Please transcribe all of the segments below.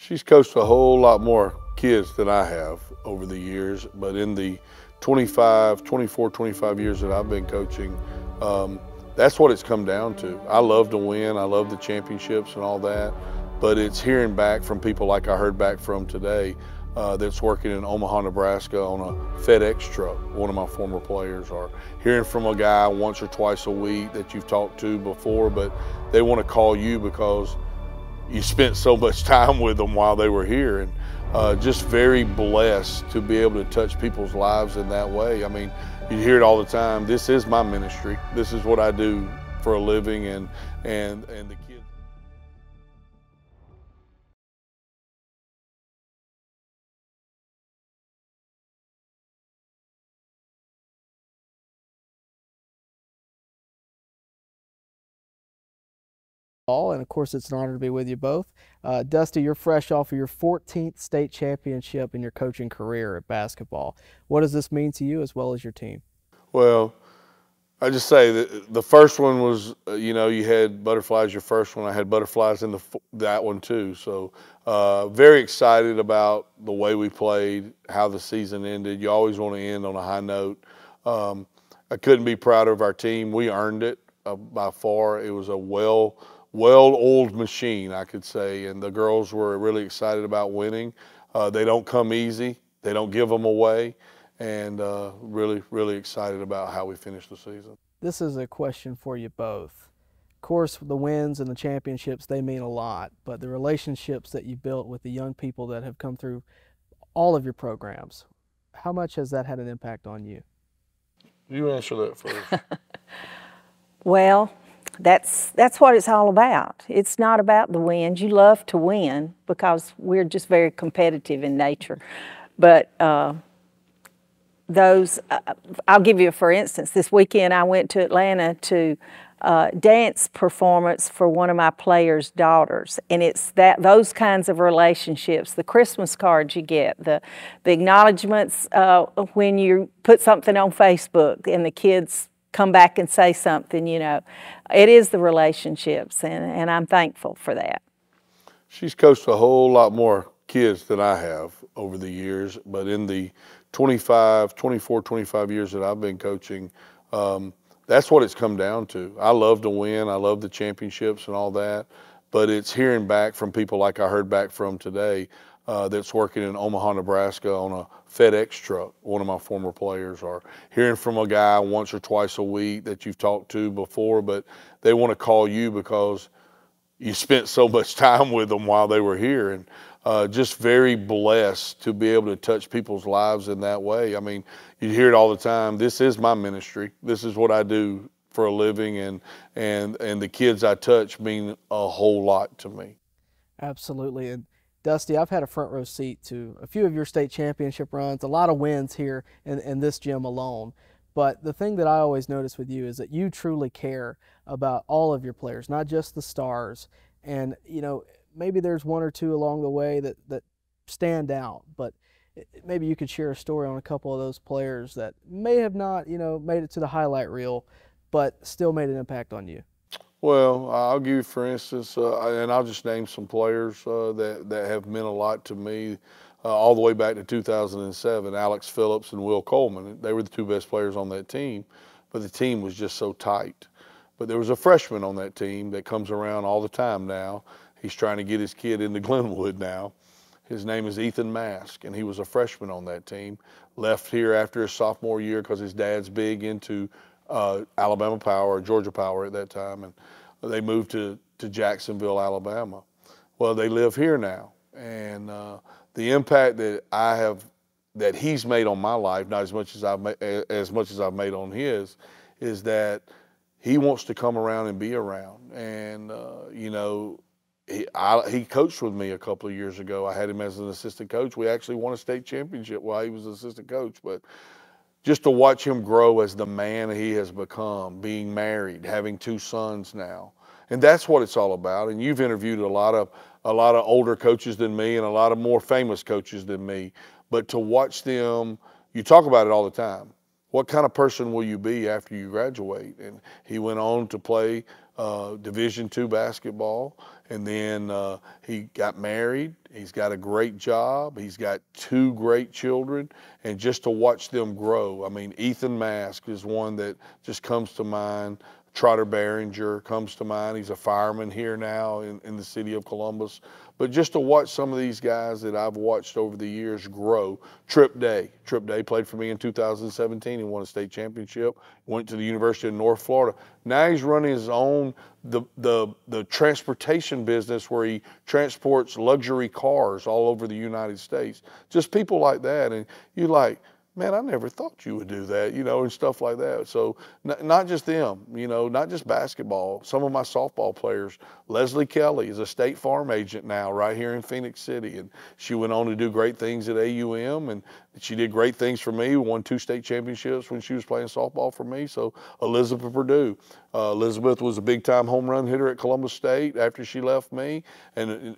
She's coached a whole lot more kids than I have over the years, but in the 25 years that I've been coaching, that's what it's come down to. I love to win, I love the championships and all that, but it's hearing back from people like I heard back from today that's working in Omaha, Nebraska on a FedEx truck, one of my former players, or hearing from a guy once or twice a week that you've talked to before, but they want to call you because you spent so much time with them while they were here. And just very blessed to be able to touch people's lives in that way. I mean, you hear it all the time. This is my ministry. This is what I do for a living, and the kids. And of course, it's an honor to be with you both. Dusty, you're fresh off of your 14th state championship in your coaching career at basketball. What does this mean to you as well as your team? Well, I just say that the first one was, you had butterflies your first one. I had butterflies in that one too. So very excited about the way we played, how the season ended. You always want to end on a high note. I couldn't be prouder of our team. We earned it by far. It was a well-oiled machine, I could say, and the girls were really excited about winning. They don't come easy. They don't give them away. And really excited about how we finished the season. This is a question for you both. Of course, the wins and the championships, they mean a lot, but the relationships that you built with the young people that have come through all of your programs, how much has that had an impact on you? You answer that first. Well, that's what it's all about. It's not about the wins. You love to win because we're just very competitive in nature. But I'll give you a for instance. This weekend I went to Atlanta to dance performance for one of my players' daughters, and it's those kinds of relationships, the Christmas cards you get, the acknowledgments when you put something on Facebook and the kids come back and say something, it is the relationships, and I'm thankful for that. She's coached a whole lot more kids than I have over the years, but in the 25 years that I've been coaching, that's what it's come down to. I love to win, I love the championships and all that, but it's hearing back from people like I heard back from today that's working in Omaha, Nebraska on a FedEx truck, one of my former players, or hearing from a guy once or twice a week that you've talked to before, but they want to call you because you spent so much time with them while they were here. And just very blessed to be able to touch people's lives in that way. I mean, you hear it all the time. This is my ministry. This is what I do for a living, and the kids I touch mean a whole lot to me. Absolutely. And Dusty, I've had a front row seat to a few of your state championship runs, a lot of wins here in this gym alone. But the thing that I always notice with you is that you truly care about all of your players, not just the stars. And, maybe there's one or two along the way that stand out, but maybe you could share a story on a couple of those players that may have not, made it to the highlight reel, but still made an impact on you. Well, I'll give you, for instance, and I'll just name some players that have meant a lot to me all the way back to 2007, Alex Phillips and Will Coleman. They were the two best players on that team, but the team was just so tight. But there was a freshman on that team that comes around all the time now. He's trying to get his kid into Glenwood now. His name is Ethan Mask, and he was a freshman on that team. Left here after his sophomore year because his dad's big into Alabama Power, or Georgia Power at that time, and they moved to Jacksonville, Alabama. Well, they live here now, and the impact that he's made on my life, not as much as I've made on his, is that he wants to come around and be around. And he coached with me a couple of years ago. I had him as an assistant coach. We actually won a state championship while he was an assistant coach. But just to watch him grow as the man he has become, being married, having two sons now, and that's what it's all about. And you've interviewed a lot of older coaches than me and a lot of more famous coaches than me. But to watch them, you talk about it all the time. What kind of person will you be after you graduate? And he went on to play Division II basketball, and then he got married. He's got a great job. He's got 2 great children, and just to watch them grow. I mean, Ethan Mask is one that just comes to mind. Trotter Behringer comes to mind. He's a fireman here now in the city of Columbus. But just to watch some of these guys that I've watched over the years grow. Trip Day played for me in 2017 and won a state championship. Went to the University of North Florida. Now he's running his own, the transportation business where he transports luxury cars all over the United States. Just people like that. And you like, man, I never thought you would do that, you know, and stuff like that. So not just them, you know, not just basketball. Some of my softball players, Leslie Kelly is a State Farm agent now right here in Phoenix City. And she went on to do great things at AUM, and she did great things for me, won 2 state championships when she was playing softball for me. So Elizabeth Perdue. Elizabeth was a big-time home run hitter at Columbus State after she left me. And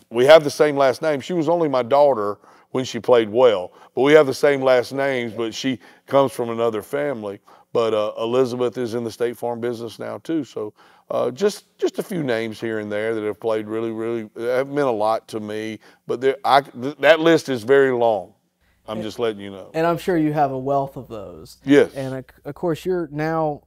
we have the same last name. She was only my daughter when she played well, but we have the same last names, but she comes from another family. But Elizabeth is in the State Farm business now too. So just a few names here and there that have played really have meant a lot to me. But that list is very long. I'm just letting you know. And I'm sure you have a wealth of those. Yes. And of course, you're now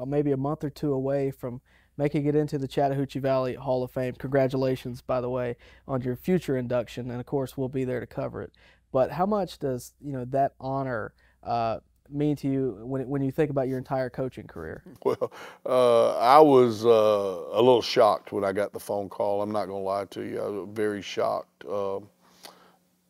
maybe a month or 2 away from making it into the Chattahoochee Valley Hall of Fame. Congratulations, by the way, on your future induction, and of course we'll be there to cover it. But how much does that honor mean to you when you think about your entire coaching career? Well, I was a little shocked when I got the phone call. I'm not going to lie to you. I was very shocked.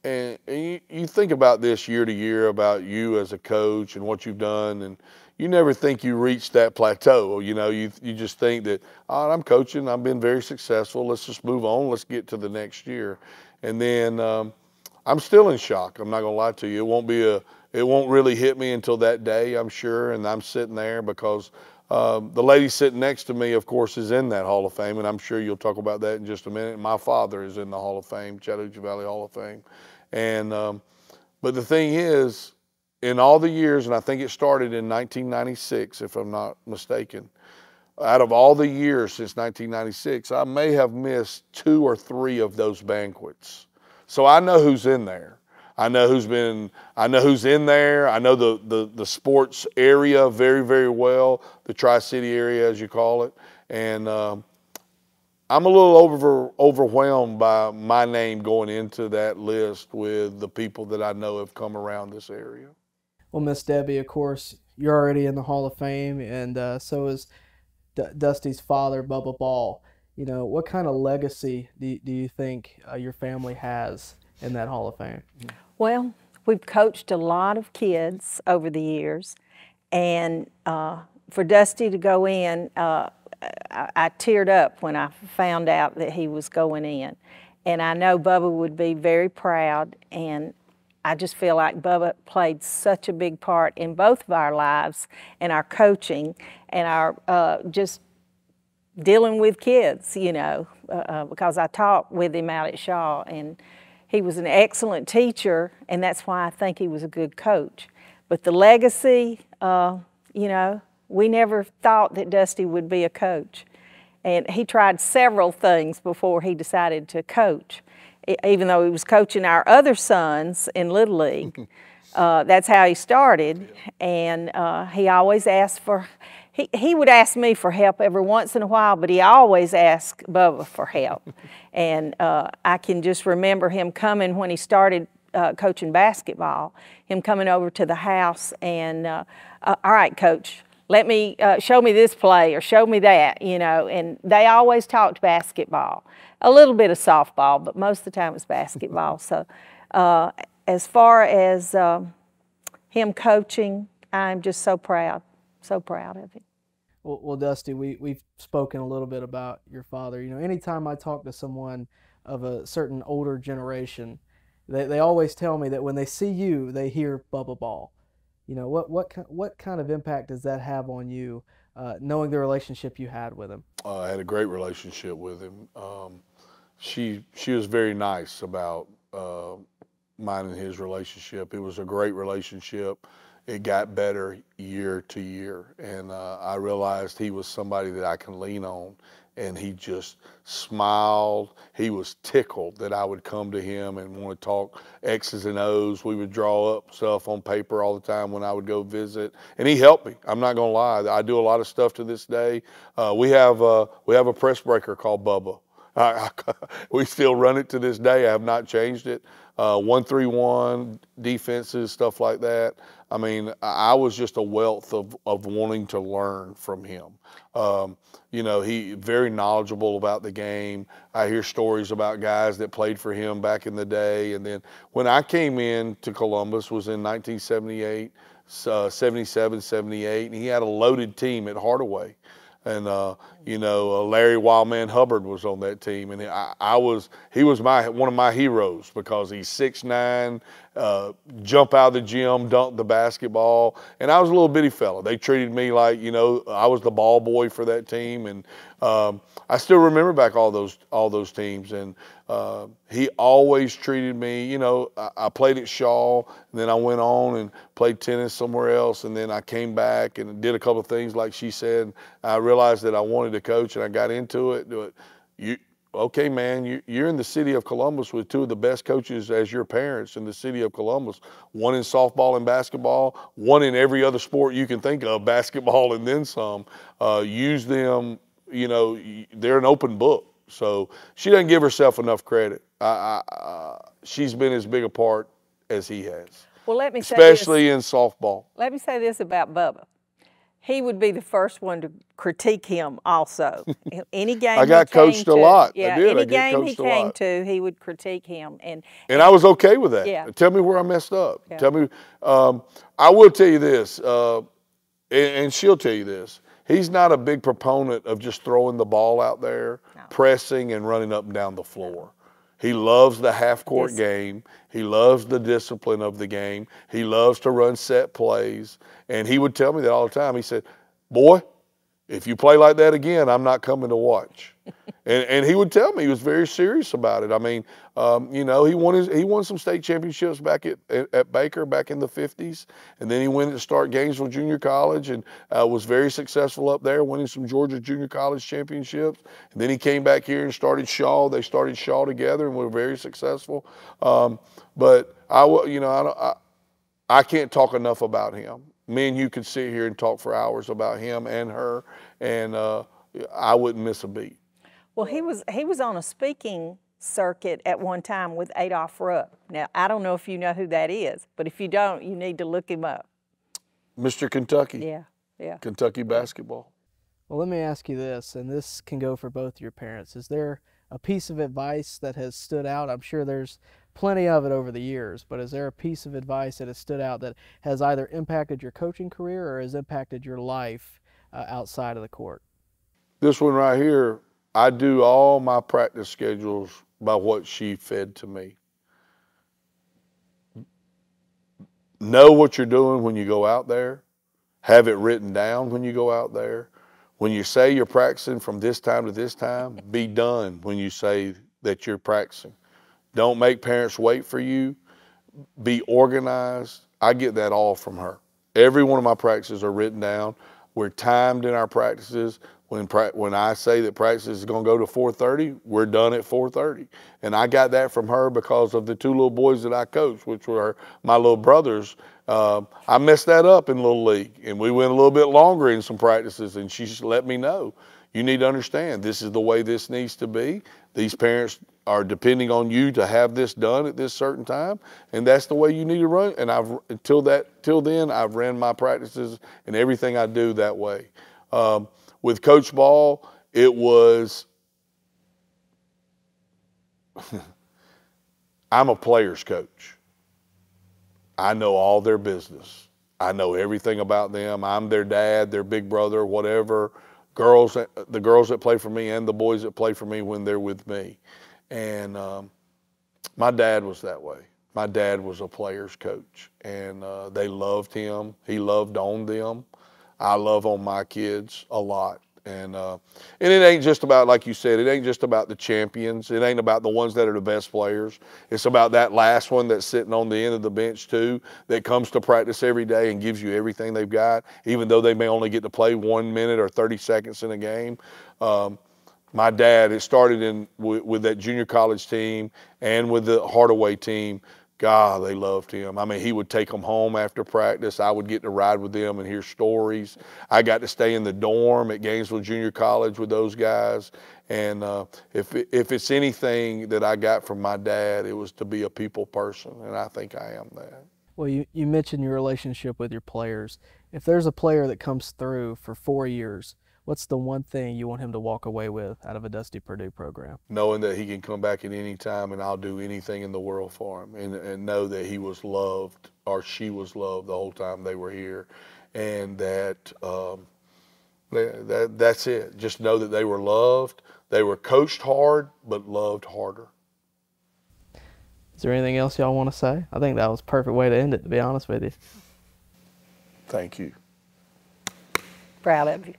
And you think about this year to year about you as a coach and what you've done, and you never think you reach that plateau. You know, you just think that, oh, I'm coaching, I've been very successful, let's just move on, let's get to the next year. And then I'm still in shock. I'm not gonna lie to you. It won't really hit me until that day, I'm sure. And I'm sitting there because the lady sitting next to me, of course, is in that Hall of Fame, and I'm sure you'll talk about that in just a minute. My father is in the Hall of Fame, Chattahoochee Valley Hall of Fame. And but the thing is, in all the years, and I think it started in 1996, if I'm not mistaken, out of all the years since 1996, I may have missed 2 or 3 of those banquets. So I know who's in there. I know who's in there. I know the sports area very well, the Tri-City area, as you call it. And I'm a little overwhelmed by my name going into that list with the people that I know have come around this area. Well, Miss Debbie, of course, you're already in the Hall of Fame, and so is Dusty's father, Bubba Ball. You know, what kind of legacy do you think your family has in that Hall of Fame? Well, we've coached a lot of kids over the years, and for Dusty to go in, I teared up when I found out that he was going in. And I know Bubba would be very proud, and I just feel like Bubba played such a big part in both of our lives and our coaching and our just dealing with kids, you know, because I taught with him out at Shaw, and he was an excellent teacher, and that's why I think he was a good coach. But the legacy, you know, we never thought that Dusty would be a coach. And he tried several things before he decided to coach. Even though he was coaching our other sons in Little League, that's how he started. And he always asked for, he would ask me for help every once in a while, but he always asked Bubba for help. And I can just remember him coming when he started coaching basketball, him coming over to the house and, all right, Coach, let me, show me this play or show me that, you know. And they always talked basketball. A little bit of softball, but most of the time it was basketball. So as far as him coaching, I'm just so proud of him. Well, Dusty, we've spoken a little bit about your father. You know, anytime I talk to someone of a certain older generation, they always tell me that when they see you, they hear Bubba Ball. You know, what kind of impact does that have on you, knowing the relationship you had with him? I had a great relationship with him. She was very nice about mine and his relationship. It was a great relationship. it got better year to year. And I realized he was somebody that I can lean on. And he just smiled. He was tickled that I would come to him and want to talk X's and O's. We would draw up stuff on paper all the time when I would go visit, and he helped me. I'm not gonna lie. I do a lot of stuff to this day. We have a press breaker called Bubba. We still run it to this day. I have not changed it. 1-3-1 defenses, stuff like that. I mean, I was just a wealth of wanting to learn from him. You know, he very knowledgeable about the game. I hear stories about guys that played for him back in the day. And then when I came in to Columbus was in 1978, 77, 78, and he had a loaded team at Hardaway. And, you know, Larry Wildman Hubbard was on that team. And he was one of my heroes because he's 6'9", jump out of the gym, dunk the basketball. And I was a little bitty fella. They treated me like, you know, I was the ball boy for that team. And I still remember back all those teams. And he always treated me, you know, I played at Shaw, and then I went on and played tennis somewhere else. And then I came back and did a couple of things like she said. I realized that I wanted to coach, and I got into it. Okay, man, you're in the city of Columbus with two of the best coaches as your parents in the city of Columbus, one in softball and basketball, one in every other sport you can think of, basketball and then some. Use them, you know, they're an open book. So she doesn't give herself enough credit. She's been as big a part as he has. Well, let me say especially in softball. Let me say this about Bubba. He would be the first one to critique him also. Any game I got coached a lot. Yeah, I did. any game he came to, he would critique him. And I was okay with that. Yeah. Tell me where I messed up. Yeah. Tell me. I will tell you this, and she'll tell you this. He's not a big proponent of just throwing the ball out there, pressing and running up and down the floor. He loves the half-court game. He loves the discipline of the game. He loves to run set plays. And he would tell me that all the time. He said, boy, if you play like that again, I'm not coming to watch. and he would tell me he was very serious about it. I mean, you know, he won some state championships back at Baker back in the 50s. And then he went to start Gainesville Junior College and was very successful up there, winning some Georgia Junior College championships. And then he came back here and started Shaw. They started Shaw together and were very successful. But I can't talk enough about him. Me and you could sit here and talk for hours about him and her, and I wouldn't miss a beat. Well, he was on a speaking circuit at one time with Adolph Rupp. Now, I don't know if you know who that is, but if you don't, you need to look him up. Mr. Kentucky. Yeah, yeah. Kentucky basketball. Well, let me ask you this, and this can go for both your parents. Is there a piece of advice that has stood out? I'm sure there's plenty of it over the years, but is there a piece of advice that has stood out that has either impacted your coaching career or has impacted your life outside of the court? This one right here, I do all my practice schedules by what she fed to me. Know what you're doing when you go out there. Have it written down when you go out there. When you say you're practicing from this time to this time, be done when you say that you're practicing. Don't make parents wait for you. Be organized. I get that all from her. Every one of my practices are written down. We're timed in our practices. When I say that practice is going to go to 4:30, we're done at 4:30. And I got that from her because of the two little boys that I coached, which were my little brothers. I messed that up in Little League, and we went a little bit longer in some practices, and she just let me know, you need to understand, this is the way this needs to be. These parents are depending on you to have this done at this certain time, and that's the way you need to run. And till then, I've ran my practices and everything I do that way. With Coach Ball, it was, I'm a player's coach. I know all their business. I know everything about them. I'm their dad, their big brother, whatever. The girls that play for me and the boys that play for me when they're with me. And my dad was that way. My dad was a player's coach, and they loved him. He loved on them. I love on my kids a lot. And it ain't just about, like you said, it ain't just about the champions. It ain't about the ones that are the best players. It's about that last one that's sitting on the end of the bench too, that comes to practice every day and gives you everything they've got, even though they may only get to play 1 minute or 30 seconds in a game. My dad, it started with that junior college team and with the Hardaway team. God, they loved him. I mean, he would take them home after practice. I would get to ride with them and hear stories. I got to stay in the dorm at Gainesville Junior College with those guys. And if it's anything that I got from my dad, it was to be a people person, and I think I am that. Well, you mentioned your relationship with your players. If there's a player that comes through for 4 years, what's the one thing you want him to walk away with out of a Dusty Perdue program? Knowing that he can come back at any time and I'll do anything in the world for him, and know that he was loved or she was loved the whole time they were here, and that's it. Just know that they were loved. They were coached hard, but loved harder. Is there anything else y'all want to say? I think that was a perfect way to end it, to be honest with you. Thank you. Proud of you.